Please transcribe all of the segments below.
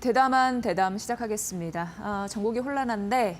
대담한 대담 시작하겠습니다. 전국이 혼란한데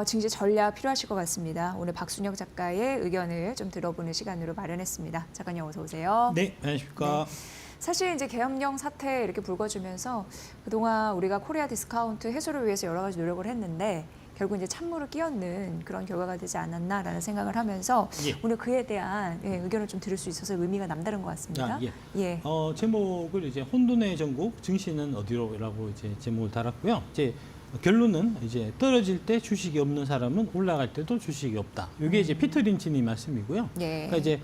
지금 이제 전략 필요하실 것 같습니다. 오늘 박순혁 작가의 의견을 좀 들어보는 시간으로 마련했습니다. 작가님 어서 오세요. 네, 안녕하십니까. 네. 사실 이제 계엄령 사태 이렇게 불거지면서 그동안 우리가 코리아 디스카운트 해소를 위해서 여러 가지 노력을 했는데 결국 이제 찬물을 끼얹는 그런 결과가 되지 않았나라는 생각을 하면서 오늘 그에 대한 의견을 좀 들을 수 있어서 의미가 남다른 것 같습니다. 예. 제목을 이제 혼돈의 전국 증시는 어디로라고 이제 제목을 달았고요. 이제 결론은 이제 떨어질 때 주식이 없는 사람은 올라갈 때도 주식이 없다. 이게 이제 피터 린치님 말씀이고요. 그러니까 이제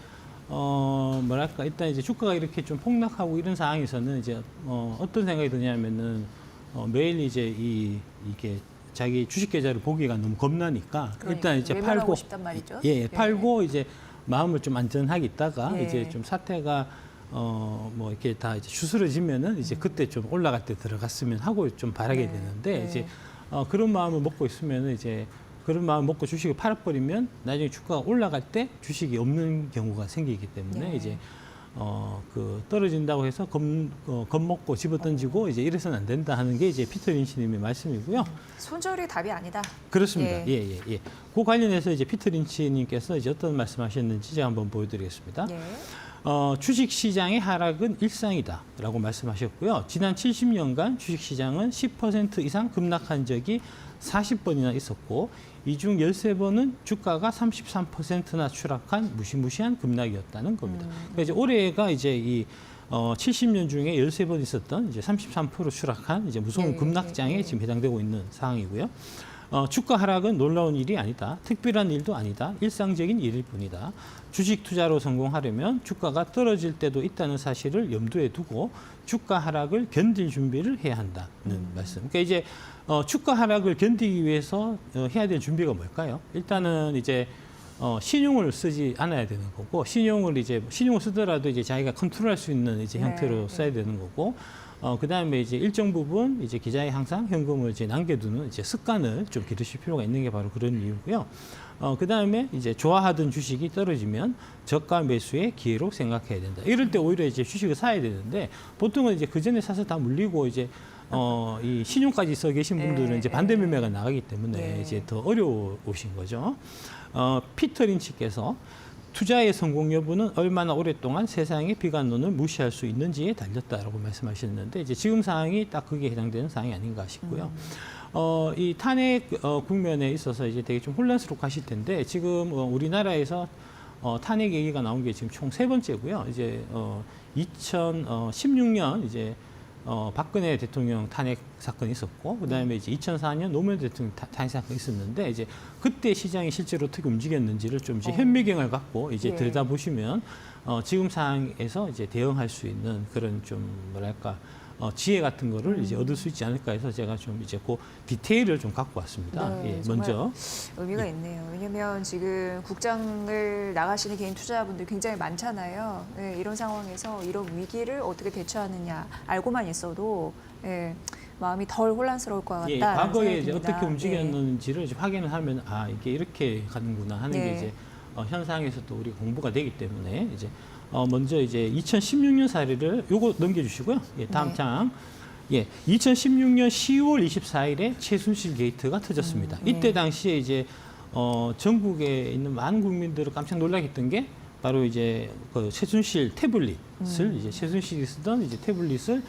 뭐랄까 일단 이제 주가가 이렇게 좀 폭락하고 이런 상황에서는 이제 어떤 생각이 드냐면은 매일 이제 이게 자기 주식 계좌를 보기가 너무 겁나니까 일단 이제 팔고 싶단 말이죠. 팔고 이제 마음을 좀 안전하게 있다가 이제 좀 사태가 뭐 이렇게 다 이제 추스러지면은 이제 그때 좀 올라갈 때 들어갔으면 하고 좀 바라게 되는데 이제 그런 마음을 먹고 있으면은 이제 그런 마음을 먹고 주식을 팔아버리면 나중에 주가가 올라갈 때 주식이 없는 경우가 생기기 때문에 이제 그 떨어진다고 해서 겁먹고 집어던지고 이제 이래서는 안 된다 하는 게 이제 피터 린치님의 말씀이고요. 손절이 답이 아니다. 그렇습니다. 예. 그 관련해서 이제 피터 린치님께서 이제 어떤 말씀하셨는지 제가 한번 보여드리겠습니다. 주식 시장의 하락은 일상이다라고 말씀하셨고요. 지난 70년간 주식 시장은 10% 이상 급락한 적이 40번이나 있었고 이 중 13번은 주가가 33%나 추락한 무시무시한 급락이었다는 겁니다. 그러니까 이제 올해가 이제 이 70년 중에 13번 있었던 이제 33% 추락한 이제 무서운 급락장에 지금 해당되고 있는 상황이고요. 주가 하락은 놀라운 일이 아니다. 특별한 일도 아니다. 일상적인 일일 뿐이다. 주식 투자로 성공하려면 주가가 떨어질 때도 있다는 사실을 염두에 두고 주가 하락을 견딜 준비를 해야 한다는 말씀. 그러니까 이제 주가 하락을 견디기 위해서 해야 될 준비가 뭘까요? 일단은 이제 신용을 쓰지 않아야 되는 거고 신용을 쓰더라도 이제 자기가 컨트롤할 수 있는 이제 형태로 써야 되는 거고 그다음에 이제 일정 부분 이제 계좌에 항상 현금을 이제 남겨두는 이제 습관을 좀 기르실 필요가 있는 게 바로 그런 이유고요. 그다음에 이제 좋아하던 주식이 떨어지면 저가 매수의 기회로 생각해야 된다. 이럴 때 오히려 이제 주식을 사야 되는데 보통은 이제 그 전에 사서 다 물리고 이제 이 신용까지 써 계신 분들은 이제 반대 매매가 나가기 때문에 이제 더 어려우신 거죠. 피터 린치께서 투자의 성공 여부는 얼마나 오랫동안 세상의 비관론을 무시할 수 있는지에 달렸다라고 말씀하셨는데 이제 지금 상황이 딱 그게 해당되는 상황이 아닌가 싶고요. 이 탄핵 국면에 있어서 이제 되게 좀 혼란스럽고 하실 텐데 지금 우리나라에서 탄핵 얘기가 나온 게 지금 총 3번째고요. 이제 2016년 이제 박근혜 대통령 탄핵 사건이 있었고, 그다음에 이제 2004년 노무현 대통령 탄핵 사건이 있었는데, 이제 그때 시장이 실제로 어떻게 움직였는지를 좀 이제 현미경을 갖고 이제 들여다보시면 지금 상황에서 이제 대응할 수 있는 그런 좀 뭐랄까 지혜 같은 거를 이제 얻을 수 있지 않을까 해서 제가 좀 이제 그 디테일을 좀 갖고 왔습니다. 먼저 의미가 있네요. 왜냐하면 지금 국장을 나가시는 개인 투자자분들 굉장히 많잖아요. 이런 상황에서 이런 위기를 어떻게 대처하느냐 알고만 있어도 마음이 덜 혼란스러울 것 같다. 과거에 이제 어떻게 움직였는지를 이제 확인을 하면 이게 이렇게 가는구나 하는 게 이제 현상에서 또 우리 공부가 되기 때문에 이제. 먼저 이제 2016년 사례를 요거 넘겨주시고요. 다음 장. 2016년 10월 24일에 최순실 게이트가 터졌습니다. 이때 당시에 이제 전국에 있는 많은 국민들을 깜짝 놀라게 했던 게 바로 이제 그 최순실 태블릿을 이제 최순실이 쓰던 이제 태블릿을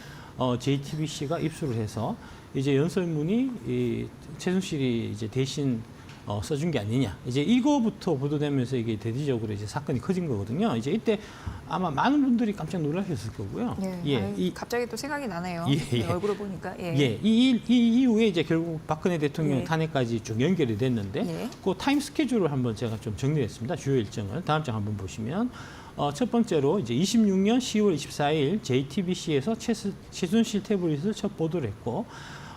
JTBC가 입수를 해서 이제 연설문이 이 최순실이 이제 대신 써준 게 아니냐. 이제 이거부터 보도되면서 이게 대대적으로 이제 사건이 커진 거거든요. 이제 이때 아마 많은 분들이 깜짝 놀라셨을 거고요. 갑자기 또 생각이 나네요. 얼굴을 보니까. 이 이후에 이제 결국 박근혜 대통령 탄핵까지 쭉 연결이 됐는데, 그 타임 스케줄을 한번 제가 좀 정리했습니다. 주요 일정을. 다음 장 한번 보시면. 첫 번째로 이제 26년 10월 24일 JTBC에서 최순실 태블릿을 첫 보도를 했고,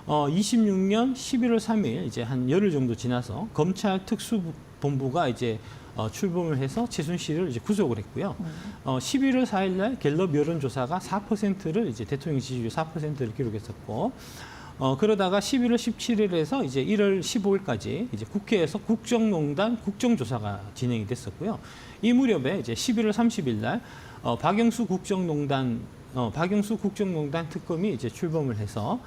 26년 11월 3일 이제 한 열흘 정도 지나서 검찰 특수본부가 이제 출범을 해서 최순실을 이제 구속을 했고요. 11월 4일 날 갤럽 여론조사가 4%를 이제 대통령 지지율 4%를 기록했었고, 그러다가 11월 17일에서 이제 1월 15일까지 이제 국회에서 국정농단 국정조사가 진행이 됐었고요. 이 무렵에 이제 11월 30일 날 박영수 국정농단 박영수 국정농단 특검이 이제 출범을 해서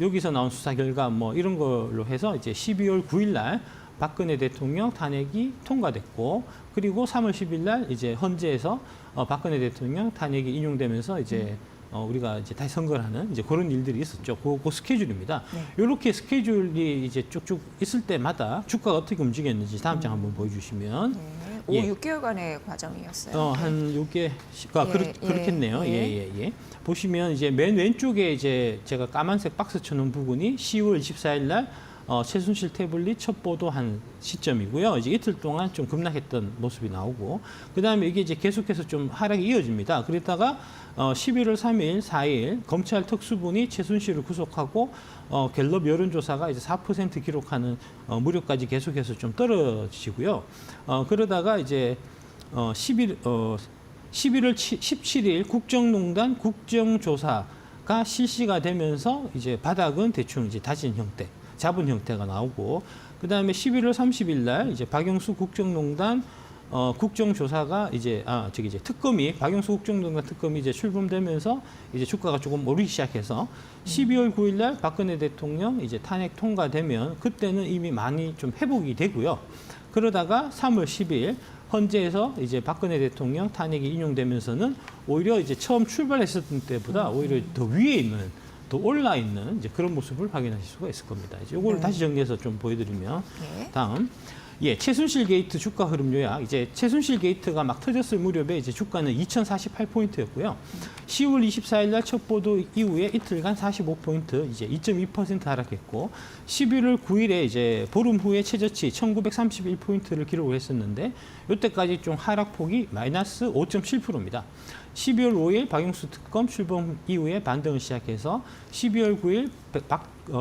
여기서 나온 수사 결과 뭐 이런 걸로 해서 이제 12월 9일 날 박근혜 대통령 탄핵이 통과됐고, 그리고 3월 10일 날 이제 헌재에서 박근혜 대통령 탄핵이 인용되면서 이제 우리가 이제 다시 선거를 하는 이제 그런 일들이 있었죠. 그 스케줄입니다. 네. 이렇게 스케줄이 이제 쭉쭉 있을 때마다 주가가 어떻게 움직였는지 다음 장 한번 보여주시면. 네. 5, 예. 6개월간의 과정이었어요. 한 6개가 예, 그렇겠네요. 예. 보시면 이제 맨 왼쪽에 이제 제가 까만색 박스 쳐놓은 부분이 10월 24일 날 최순실 태블릿 첫 보도한 시점이고요. 이제 이틀 동안 좀 급락했던 모습이 나오고, 그 다음에 이게 이제 계속해서 좀 하락이 이어집니다. 그러다가 11월 3일, 4일 검찰 특수본이 최순실을 구속하고 갤럽 여론조사가 이제 4% 기록하는 무렵까지 계속해서 좀 떨어지고요. 그러다가 이제 11월 17일 국정농단 국정조사가 실시가 되면서 이제 바닥은 대충 이제 다진 형태, 잡은 형태가 나오고, 그 다음에 11월 30일 날 이제 박영수 국정농단 국정조사가 이제 이제 특검이 박영수 국정농단 특검이 이제 출범되면서 이제 주가가 조금 오르기 시작해서 12월 9일 날 박근혜 대통령 이제 탄핵 통과되면 그때는 이미 많이 좀 회복이 되고요. 그러다가 3월 10일 헌재에서 이제 박근혜 대통령 탄핵이 인용되면서는 오히려 이제 처음 출발했었던 때보다 오히려 더 위에 있는, 더 올라 있는 이제 그런 모습을 확인하실 수가 있을 겁니다. 이제 이걸 다시 정리해서 좀 보여드리면, 다음. 최순실 게이트 주가 흐름 요약. 이제 최순실 게이트가 막 터졌을 무렵에 이제 주가는 2,048포인트였고요. 10월 24일 날 첫 보도 이후에 이틀간 45포인트, 이제 2.2% 하락했고, 11월 9일에 이제 보름 후에 최저치 1,931포인트를 기록을 했었는데, 이때까지 좀 하락폭이 마이너스 5.7%입니다. 12월 5일 박영수 특검 출범 이후에 반등을 시작해서 12월 9일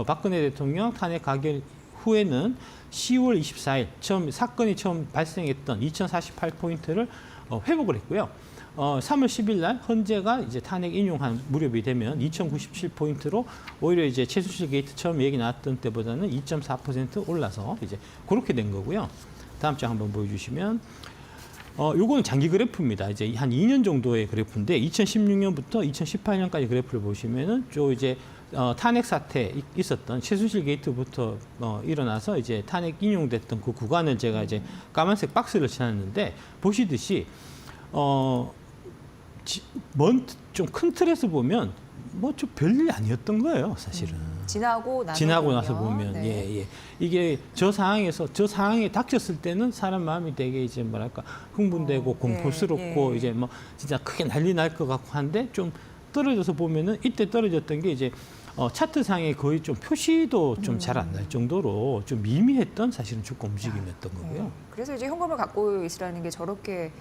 박근혜 대통령 탄핵 가결 후에는 10월 24일 사건이 처음 발생했던 2,048포인트를 회복을 했고요. 3월 10일 날 헌재가 이제 탄핵 인용한 무렵이 되면 2,097포인트로 오히려 이제 최순실 게이트 처음 얘기 나왔던 때보다는 2.4% 올라서 이제 그렇게 된 거고요. 다음 장 한번 보여주시면. 요거는 장기 그래프입니다. 이제 한 2년 정도의 그래프인데 2016년부터 2018년까지 그래프를 보시면은 이제 탄핵 사태 있었던 최순실 게이트부터 일어나서 이제 탄핵 인용됐던 그 구간을 제가 이제 까만색 박스를 쳐놨는데, 보시듯이 좀 큰 틀에서 보면 뭐 좀 별일 아니었던 거예요, 사실은. 지나고 나서 보면 네. 이게 저 상황에 닥쳤을 때는 사람 마음이 되게 이제 뭐랄까 흥분되고 공포스럽고 이제 뭐 진짜 크게 난리 날 것 같고 한데, 좀 떨어져서 보면은 이때 떨어졌던 게 이제 차트상에 거의 좀 표시도 좀 잘 안 날 정도로 좀 미미했던 사실은 주가 움직임이었던 거고요. 그래서 이제 현금을 갖고 있으라는 게 저렇게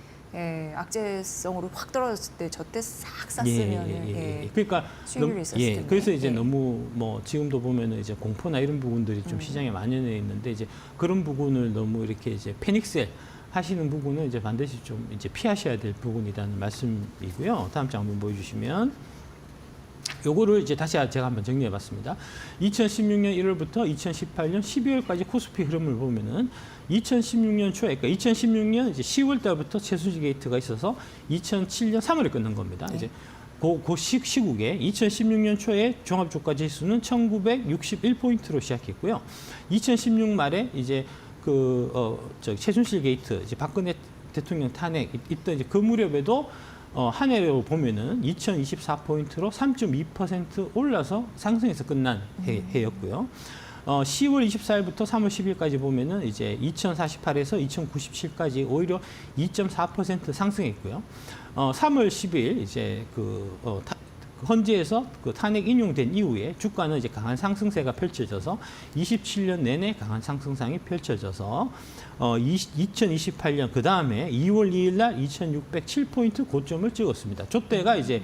악재성으로 확 떨어졌을 때 저때 싹 쌌으면 그러니까 수익률이 있었을 텐데. 그래서 이제 너무 뭐 지금도 보면은 이제 공포나 이런 부분들이 좀 시장에 만연해 있는데, 이제 그런 부분을 너무 이렇게 이제 패닉셀 하시는 부분은 이제 반드시 좀 이제 피하셔야 될 부분이라는 말씀이고요. 다음 장 한번 보여주시면. 요거를 이제 다시 제가 한번 정리해 봤습니다. 2016년 1월부터 2018년 12월까지 코스피 흐름을 보면은 2016년 초에, 그러니까 2016년 이제 10월 달부터 최순실 게이트가 있어서 2007년 3월에 끝난 겁니다. 이제 시국에 2016년 초에 종합주가 지수는 1961포인트로 시작했고요. 2016 말에 이제 최순실 게이트, 이제 박근혜 대통령 탄핵 있던 이제 그 무렵에도 한 해로 보면은 2,024포인트로 3.2% 올라서 상승해서 끝난 해였고요. 10월 24일부터 3월 10일까지 보면은 이제 2,048에서 2,097까지 오히려 2.4% 상승했고요. 3월 10일 이제 헌재에서 그 탄핵 인용된 이후에 주가는 이제 강한 상승세가 펼쳐져서 27년 내내 강한 상승상이 펼쳐져서 2028년 그 다음에 2월 2일 날 2,607포인트 고점을 찍었습니다. 저때가 이제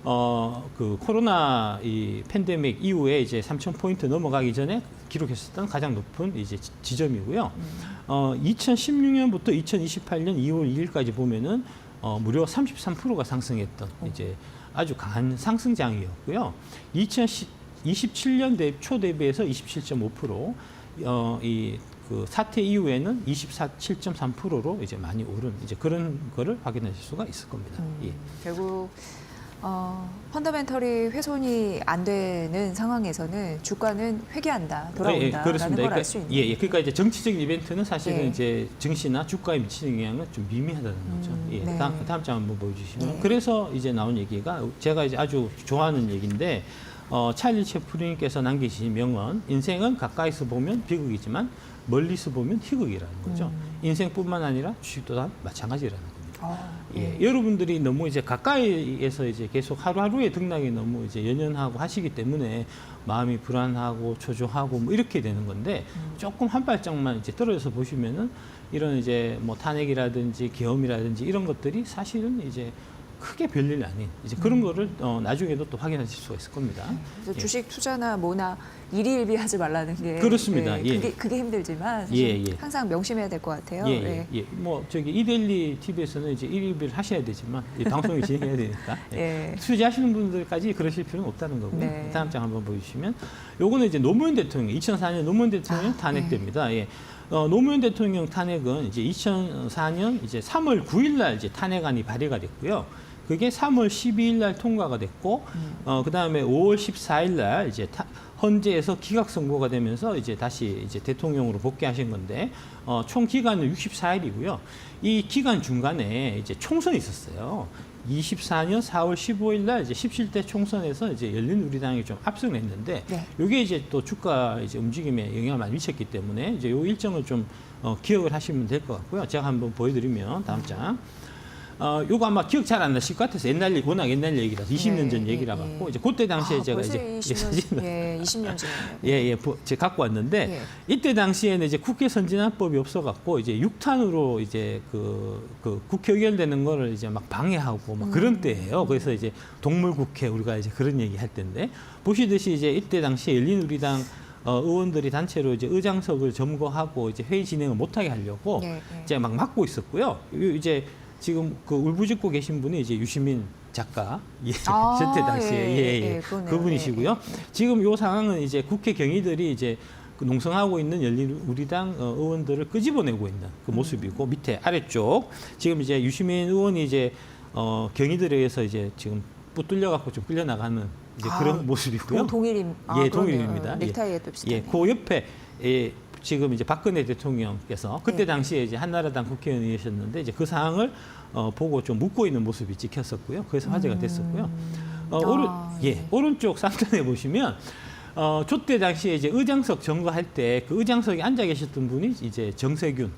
그 코로나 이 팬데믹 이후에 이제 3,000포인트 넘어가기 전에 기록했었던 가장 높은 이제 지점이고요. 2016년부터 2028년 2월 2일까지 보면은 무려 33%가 상승했던 이제 아주 강한 상승장이었고요. 2027년 초 대비해서 27.5%, 그 사태 이후에는 24.7.3%로 이제 많이 오른 이제 그런 거를 확인하실 수가 있을 겁니다. 결국 펀더멘털이 훼손이 안 되는 상황에서는 주가는 회귀한다, 돌아온다라는 걸 알 수 있는. 그러니까 이제 정치적인 이벤트는 사실은 예. 이제 증시나 주가에 미치는 영향은 좀 미미하다는 거죠. 예. 네. 다음 장 한번 보여주시면. 네. 그래서 이제 나온 얘기가 제가 이제 아주 좋아하는 얘기인데 찰리 채플린께서 남기신 명언: 인생은 가까이서 보면 비극이지만 멀리서 보면 희극이라는 거죠. 인생뿐만 아니라 주식도 다 마찬가지라는 겁니다. 예, 여러분들이 너무 이제 가까이에서 이제 계속 하루하루의 등락이 너무 이제 연연하고 하시기 때문에 마음이 불안하고 초조하고 뭐 이렇게 되는 건데, 조금 한 발짝만 이제 떨어져서 보시면은 이런 이제 뭐 탄핵이라든지 계엄이라든지 이런 것들이 사실은 이제 크게 별일 아닌 이제 그런 거를 나중에도 또 확인하실 수가 있을 겁니다. 그래서 예. 주식 투자나 뭐나 일희일비하지 말라는 게 그렇습니다. 예. 그게 힘들지만 사실 예. 항상 명심해야 될 것 같아요. 뭐 저기 이데일리 TV에서는 이제 일일비를 하셔야 되지만 방송이 진행해야 되니까 예. 투자하시는 분들까지 그러실 필요는 없다는 거고요. 네. 다음 장 한번 보여주시면 요거는 이제 노무현 대통령 2004년 노무현 대통령 탄핵됩니다. 예. 노무현 대통령 탄핵은 이제 2004년 이제 3월 9일 날 이제 탄핵안이 발의가 됐고요. 그게 3월 12일 날 통과가 됐고, 그다음에 5월 14일 날 이제 헌재에서 기각 선고가 되면서 이제 다시 이제 대통령으로 복귀하신 건데, 총 기간은 64일이고요. 이 기간 중간에 이제 총선이 있었어요. 24년 4월 15일 날 이제 17대 총선에서 이제 열린우리당이 좀 압승을 했는데, 이게 이제 또 주가 이제 움직임에 영향을 많이 미쳤기 때문에 이제 요 일정을 좀 기억을 하시면 될 것 같고요. 제가 한번 보여드리면 다음 장. 요거 아마 기억 잘 안 나실 것 같아서 워낙 옛날 얘기라서 20년 전 얘기라 갖고 이제 그때 당시에 제가 벌써 이제 20년 전이네요. 제가 갖고 왔는데 이때 당시에는 이제 국회 선진화법이 없어 갖고 이제 6탄으로 이제 그 국회 의결되는 거를 이제 막 방해하고 막 그런 때예요. 그래서 이제 동물국회 우리가 이제 그런 얘기 할 때인데, 보시듯이 이제 이때 당시에 열린우리당 의원들이 단체로 이제 의장석을 점거하고 이제 회의 진행을 못하게 하려고 이제 막 막고 있었고요. 이제 지금 그 울부짖고 계신 분이 이제 유시민 작가, 저때 당시에 그분이시고요. 지금 요 상황은 이제 국회 경위들이 이제 그 농성하고 있는 열린우리당 의원들을 끄집어내고 있는 그 모습이고, 밑에 아래쪽 지금 이제 유시민 의원이 이제 경위들에 의해서 이제 지금 붙들려 갖고 좀 끌려 나가는 이제 그런 모습이고요. 동일입니다. 넥타이에 또 비슷하네. 그 옆에 지금 이제 박근혜 대통령께서 그때 당시에 이제 한나라당 국회의원이셨는데 이제 그 상황을 보고 좀 묻고 있는 모습이 찍혔었고요. 그래서 화제가 됐었고요. 오른쪽 상단에 보시면 저때 당시에 이제 의장석 점거할 때 그 의장석에 앉아 계셨던 분이 이제 정세균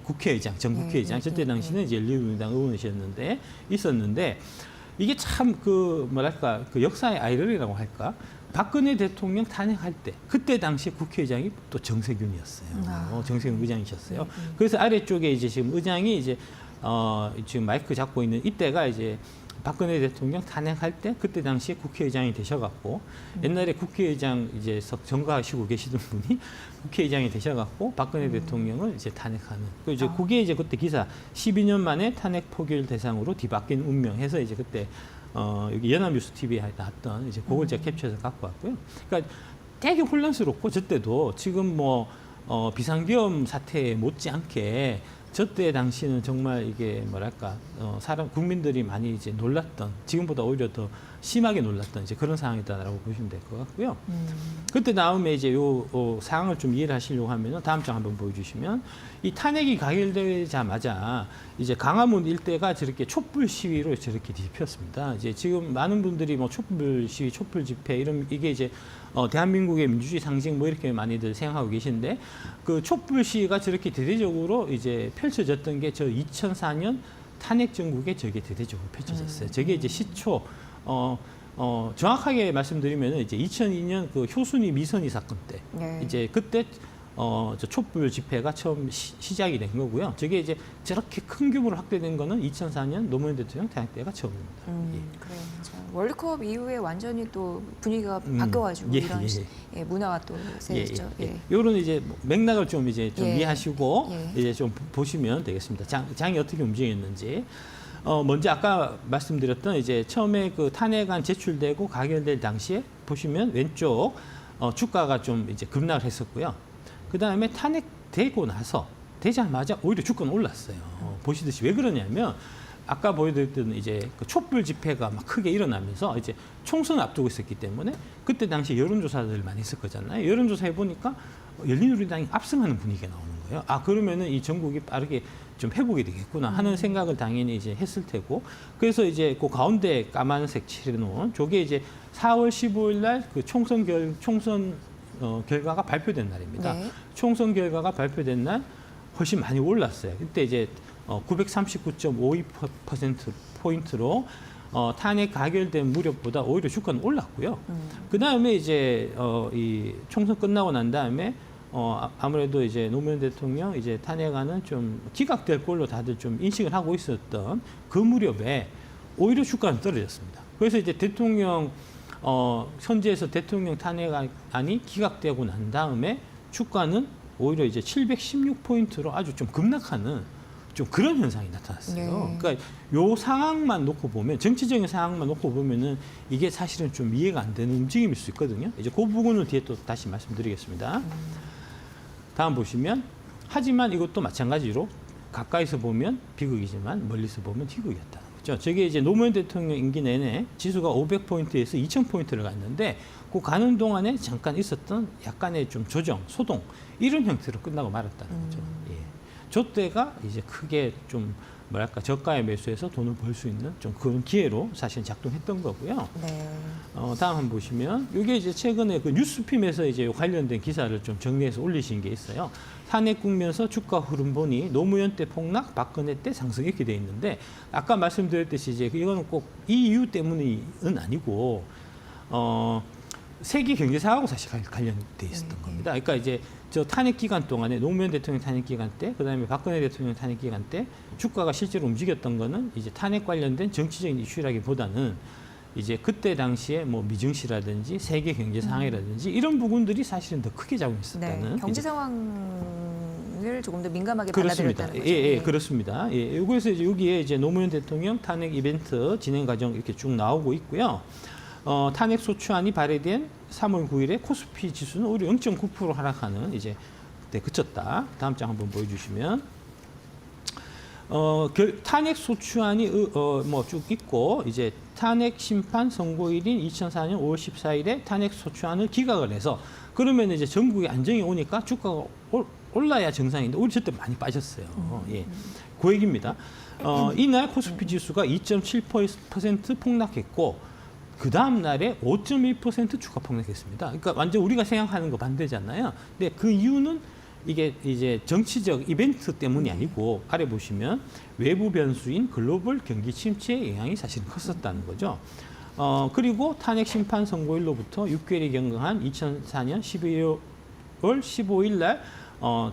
국회의장, 전 국회의장. 저때 당시는 이제 열린우리당 의원이셨는데 있었는데, 이게 참 그 뭐랄까 그 역사의 아이러니라고 할까? 박근혜 대통령 탄핵할 때 그때 당시 국회의장이 또 정세균이었어요. 정세균 의장이셨어요. 그래서 아래쪽에 이제 지금 의장이 이제 지금 마이크 잡고 있는 이때가 이제 박근혜 대통령 탄핵할 때 그때 당시에 국회의장이 되셔갖고, 옛날에 국회의장 이제 점거하시고 계시던 분이 국회의장이 되셔갖고 박근혜 대통령을 이제 탄핵하는. 이제 그게 이제 그때 기사 12년 만에 탄핵 포기를 대상으로 뒤바뀐 운명 해서 이제 그때 여기 연합뉴스 TV에 나왔던 이제 그걸 제가 캡처해서 갖고 왔고요. 그러니까 되게 혼란스럽고, 저때도 지금 뭐 비상계엄 사태에 못지않게 저때 당시는 정말 이게 뭐랄까 국민들이 많이 이제 놀랐던, 지금보다 오히려 더 심하게 놀랐던 이제 그런 상황이다라고 보시면 될 것 같고요. 그때 다음에 이제 요 상황을 좀 이해를 하시려고 하면은 다음 장 한번 보여주시면, 이 탄핵이 가결되자마자 이제 강화문 일대가 저렇게 촛불 시위로 저렇게 뒤집혔습니다. 이제 지금 많은 분들이 뭐 촛불 시위, 촛불 집회 이게 이제 대한민국의 민주주의 상징 뭐 이렇게 많이들 생각하고 계신데, 그 촛불 시위가 저렇게 대대적으로 이제 펼쳐졌던 게 저 2004년 탄핵 정국에 저게 대대적으로 펼쳐졌어요. 저게 이제 시초 정확하게 말씀드리면 이제 2002년 그 효순이 미선이 사건 때 이제 그때 저 촛불 집회가 처음 시작이 된 거고요. 저게 이제 저렇게 큰 규모로 확대된 거는 2004년 노무현 대통령 탄핵 때가 처음입니다. 그래요. 월드컵 이후에 완전히 또 분위기가 바뀌어가지고 이런 문화가 또 세졌죠. 이런 이제 맥락을 좀 이제 좀 이해하시고 이제 좀 보시면 되겠습니다. 장이 어떻게 움직였는지. 먼저 아까 말씀드렸던 이제 처음에 그 탄핵안 제출되고 가결될 당시에 보시면 왼쪽 주가가 좀 이제 급락을 했었고요. 그 다음에 탄핵되고 나서 되자마자 오히려 주가는 올랐어요. 보시듯이 왜 그러냐면 아까 보여드렸던 이제 그 촛불 집회가 막 크게 일어나면서 이제 총선을 앞두고 있었기 때문에 그때 당시 여론조사들 많이 했을 거잖아요. 여론조사 해보니까 열린우리당이 압승하는 분위기가 나오는 거예요. 아, 그러면은 이 전국이 빠르게 좀 회복이 되겠구나 하는 생각을 당연히 이제 했을 테고, 그래서 이제 그 가운데 까만색 칠해놓은 저게 이제 4월 15일 날 그 총선 결과가 발표된 날입니다. 네. 총선 결과가 발표된 날 훨씬 많이 올랐어요. 그때 이제 939.52%포인트로 탄핵 가결된 무렵보다 오히려 주가는 올랐고요. 그 다음에 이제 이 총선 끝나고 난 다음에 아무래도 이제 노무현 대통령 이제 탄핵안은 좀 기각될 걸로 다들 좀 인식을 하고 있었던 그 무렵에 오히려 주가는 떨어졌습니다. 그래서 이제 대통령 현재에서 대통령 탄핵안이 기각되고 난 다음에 주가는 오히려 이제 716포인트로 아주 좀 급락하는 좀 그런 현상이 나타났어요. 네. 그러니까 요 상황만 놓고 보면, 정치적인 상황만 놓고 보면은 이게 사실은 좀 이해가 안 되는 움직임일 수 있거든요. 이제 그 부분을 뒤에 또 다시 말씀드리겠습니다. 다음 보시면, 하지만 이것도 마찬가지로 가까이서 보면 비극이지만 멀리서 보면 희극이었다는 거죠. 저게 이제 노무현 대통령 임기 내내 지수가 500포인트에서 2000포인트를 갔는데 그 가는 동안에 잠깐 있었던 약간의 좀 조정, 소동 이런 형태로 끝나고 말았다는 거죠. 예. 저 때가 이제 크게 좀 뭐랄까 저가에 매수해서 돈을 벌 수 있는 좀 그런 기회로 사실 작동했던 거고요. 네. 다음 한번 보시면 이게 이제 최근에 그 뉴스핌에서 이제 관련된 기사를 좀 정리해서 올리신 게 있어요. 탄핵 국면서 주가 흐름 보니 노무현 때 폭락, 박근혜 때 상승 이렇게 돼 있는데, 아까 말씀드렸듯이 이제 이거는 꼭 이 이유 때문은 아니고 세계 경제사하고 사실 관련돼 있었던 겁니다. 그러니까 이제 저 탄핵 기간 동안에 노무현 대통령 탄핵 기간 때, 그다음에 박근혜 대통령 탄핵 기간 때 주가가 실제로 움직였던 거는 이제 탄핵 관련된 정치적인 이슈라기보다는 이제 그때 당시에 뭐 미증시라든지 세계 경제 상황이라든지 이런 부분들이 사실은 더 크게 작용했었다는. 네. 경제 상황을 조금 더 민감하게 그렇습니다. 받아들였다는 거죠. 예, 그렇습니다. 예, 그래서 이제 여기에 이제 노무현 대통령 탄핵 이벤트 진행 과정 이렇게 쭉 나오고 있고요. 탄핵 소추안이 발의된 3월 9일에 코스피 지수는 오히려 0.9% 하락하는 이제 그때 그쳤다. 다음 장 한번 보여주시면 탄핵 소추안이 뭐 쭉 있고 이제 탄핵 심판 선고일인 2004년 5월 14일에 탄핵 소추안을 기각을 해서 그러면 이제 전국에 안정이 오니까 주가가 올라야 정상인데 오히려 저때 많이 빠졌어요. 예, 그 얘기입니다. 이날 코스피 지수가 2.7% 폭락했고. 그 다음 날에 5.1% 주가 폭락했습니다. 그러니까 완전 우리가 생각하는 거 반대잖아요. 근데 그 이유는 이게 이제 정치적 이벤트 때문이 아니고 아래 보시면 외부 변수인 글로벌 경기 침체의 영향이 사실은 컸었다는 거죠. 그리고 탄핵 심판 선고일로부터 6개월이 경과한 2004년 12월 15일 날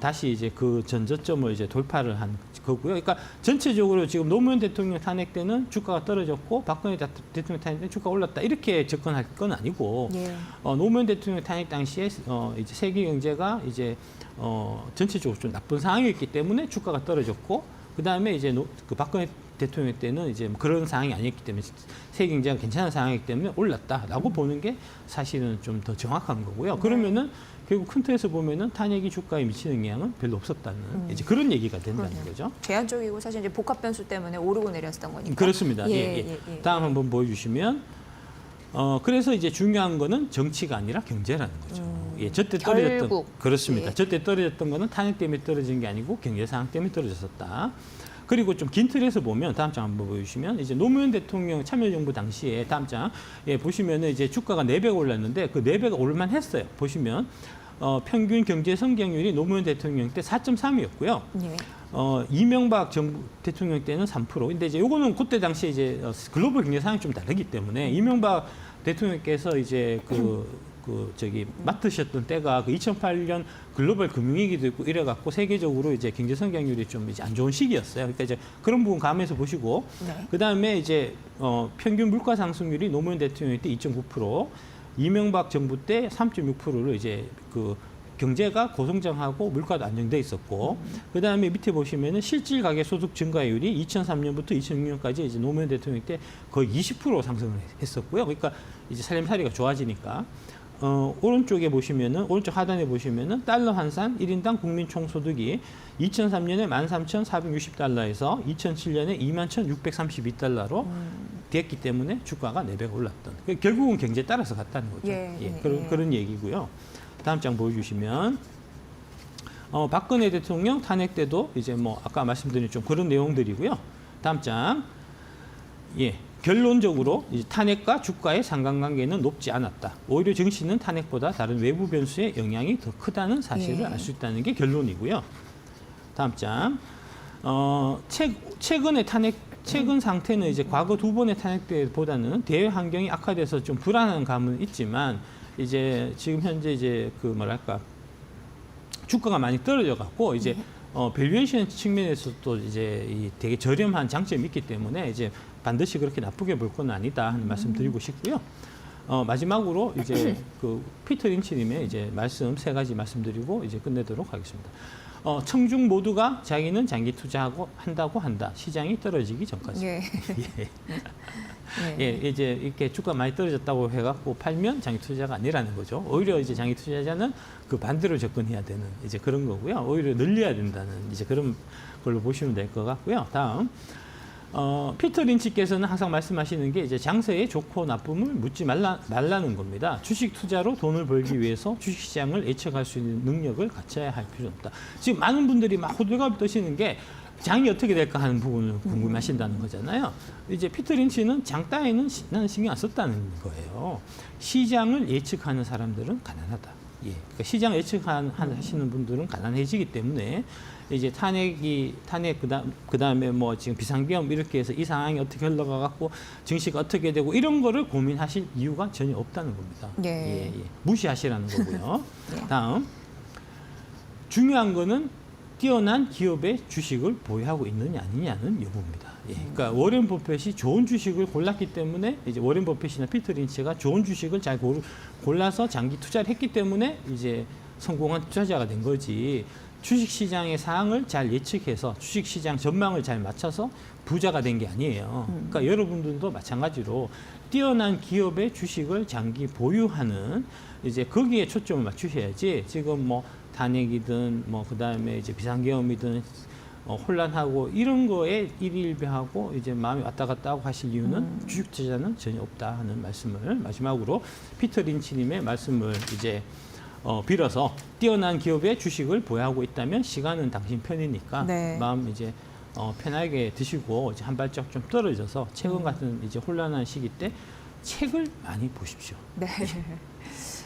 다시 이제 그 전저점을 이제 돌파를 한 거고요. 그러니까 전체적으로 지금 노무현 대통령 탄핵 때는 주가가 떨어졌고 박근혜 대통령 탄핵 때는 주가가 올랐다 이렇게 접근할 건 아니고 예. 노무현 대통령 탄핵 당시에 이제 세계 경제가 이제 전체적으로 좀 나쁜 상황이었기 때문에 주가가 떨어졌고 그 다음에 이제 그 박근혜 대통령 때는 이제 그런 상황이 아니었기 때문에 세계 경제가 괜찮은 상황이기 때문에 올랐다라고 보는 게 사실은 좀 더 정확한 거고요. 그러면은 결국 큰 틀에서 보면은 탄핵이 주가에 미치는 영향은 별로 없었다는 이제 그런 얘기가 된다는 거죠. 제한적이고 사실 이제 복합 변수 때문에 오르고 내렸던 거니까. 그렇습니다. 예. 다음 한번 보여주시면 그래서 이제 중요한 거는 정치가 아니라 경제라는 거죠. 예, 저때 떨어졌던 결국. 그렇습니다. 예. 저때 떨어졌던 거는 탄핵 때문에 떨어진 게 아니고 경제 상황 때문에 떨어졌었다. 그리고 좀 긴 틀에서 보면 다음 장 한번 보여주시면 이제 노무현 대통령 참여정부 당시에 다음 장 보시면은 이제 주가가 4배가 올랐는데 그 4배가 오를만했어요. 보시면 평균 경제 성장률이 노무현 대통령 때 4.3이었고요. 예. 이명박 정부 대통령 때는 3%. 근데 이제 요거는 그때 당시에 이제 글로벌 경제 상황이 좀 다르기 때문에 이명박 대통령께서 이제 맡으셨던 때가 그 2008년 글로벌 금융위기도 있고 이래갖고 세계적으로 이제 경제 성장률이 좀 이제 안 좋은 시기였어요. 그러니까 이제 그런 부분 감해서 보시고 네. 그 다음에 이제 평균 물가 상승률이 노무현 대통령 때 2.9%, 이명박 정부 때 3.6%를 이제 그 경제가 고성장하고 물가도 안정돼 있었고 그 다음에 밑에 보시면은 실질 가계 소득 증가율이 2003년부터 2006년까지 이제 노무현 대통령 때 거의 20% 상승을 했었고요. 그러니까 이제 살림살이가 좋아지니까 오른쪽에 보시면은 오른쪽 하단에 보시면은 달러 환산 1인당 국민 총소득이 2003년에 13,460달러에서 2007년에 21,632달러로 됐기 때문에 주가가 4배가 올랐던. 결국은 경제에 따라서 갔다는 거죠. 그런 얘기고요. 다음 장 보여주시면 박근혜 대통령 탄핵 때도 이제 뭐 아까 말씀드린 좀 그런 내용들이고요. 다음 장. 결론적으로 이제 탄핵과 주가의 상관관계는 높지 않았다. 오히려 증시는 탄핵보다 다른 외부 변수의 영향이 더 크다는 사실을 알 수 있다는 게 결론이고요. 다음 장. 최근 상태는 이제 과거 2번의 탄핵 때보다는 대외 환경이 악화돼서 좀 불안한 감은 있지만 이제 지금 현재 이제 그 뭐랄까 주가가 많이 떨어져 갖고 이제 밸류에이션 측면에서 또 이제 이 되게 저렴한 장점이 있기 때문에 이제 반드시 그렇게 나쁘게 볼 건 아니다 하는 말씀 드리고 싶고요. 마지막으로 이제 그 피터 린치님의 이제 말씀 3가지 말씀드리고 이제 끝내도록 하겠습니다. 청중 모두가 자기는 장기 투자하고 한다고 한다. 시장이 떨어지기 전까지. 이제 이렇게 주가 많이 떨어졌다고 해갖고 팔면 장기 투자가 아니라는 거죠. 오히려 이제 장기 투자자는 그 반대로 접근해야 되는 이제 그런 거고요. 오히려 늘려야 된다는 이제 그런 걸로 보시면 될 것 같고요. 다음. 피터 린치께서는 항상 말씀하시는 게 이제 장세의 좋고 나쁨을 묻지 말라는 겁니다. 주식 투자로 돈을 벌기 위해서 주식시장을 예측할 수 있는 능력을 갖춰야 할 필요는 없다. 지금 많은 분들이 막 호들갑 떠시는 게 장이 어떻게 될까 하는 부분을 궁금하신다는 거잖아요. 이제 피터 린치는 장 따위는 나는 신경 안 썼다는 거예요. 시장을 예측하는 사람들은 가난하다. 그러니까 시장 예측하시는 분들은 가난해지기 때문에 이제 탄핵 그다음에 뭐 지금 비상계엄 이렇게 해서 이 상황이 어떻게 흘러가 갖고 증시가 어떻게 되고 이런 거를 고민하실 이유가 전혀 없다는 겁니다. 무시하시라는 거고요. 다음 중요한 거는 뛰어난 기업의 주식을 보유하고 있느냐 아니냐는 여부입니다. 그러니까 워렌 버핏이 좋은 주식을 골랐기 때문에 이제 워렌 버핏이나 피터 린치가 좋은 주식을 잘 골라서 장기 투자를 했기 때문에 이제 성공한 투자자가 된 거지. 주식시장의 상황을 잘 예측해서 주식시장 전망을 잘 맞춰서 부자가 된 게 아니에요. 그러니까 여러분들도 마찬가지로 뛰어난 기업의 주식을 장기 보유하는 이제 거기에 초점을 맞추셔야지 지금 뭐 탄핵이든 뭐 그다음에 이제 비상계엄이든 혼란하고 이런 거에 일희일비하고 이제 마음이 왔다 갔다 하고 하실 이유는 주식 투자는 전혀 없다 하는 말씀을 마지막으로 피터 린치님의 말씀을 이제 빌어서 뛰어난 기업의 주식을 보유하고 있다면 시간은 당신 편이니까 마음 이제 편하게 드시고 이제 한 발짝 좀 떨어져서 최근 같은 이제 혼란한 시기 때 책을 많이 보십시오.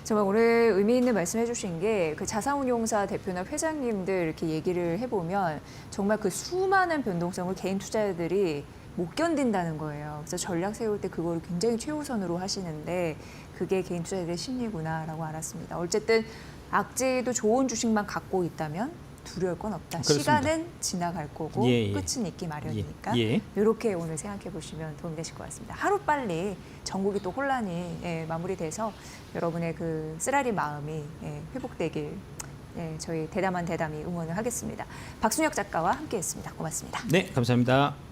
정말 오늘 의미 있는 말씀 해주신 게 그 자산운용사 대표나 회장님들 이렇게 얘기를 해보면 정말 그 수많은 변동성을 개인 투자자들이 못 견딘다는 거예요. 그래서 전략 세울 때 그거를 굉장히 최우선으로 하시는데 그게 개인 투자자들의 심리구나라고 알았습니다. 어쨌든 악재도 좋은 주식만 갖고 있다면 두려울 건 없다. 그렇습니다. 시간은 지나갈 거고 끝은 있기 마련이니까 이렇게 오늘 생각해 보시면 도움이 되실 것 같습니다. 하루빨리 전국이 또 혼란이 마무리돼서 여러분의 그 쓰라린 마음이 회복되길 저희 대담한 대담이 응원을 하겠습니다. 박순혁 작가와 함께했습니다. 고맙습니다. 네, 감사합니다.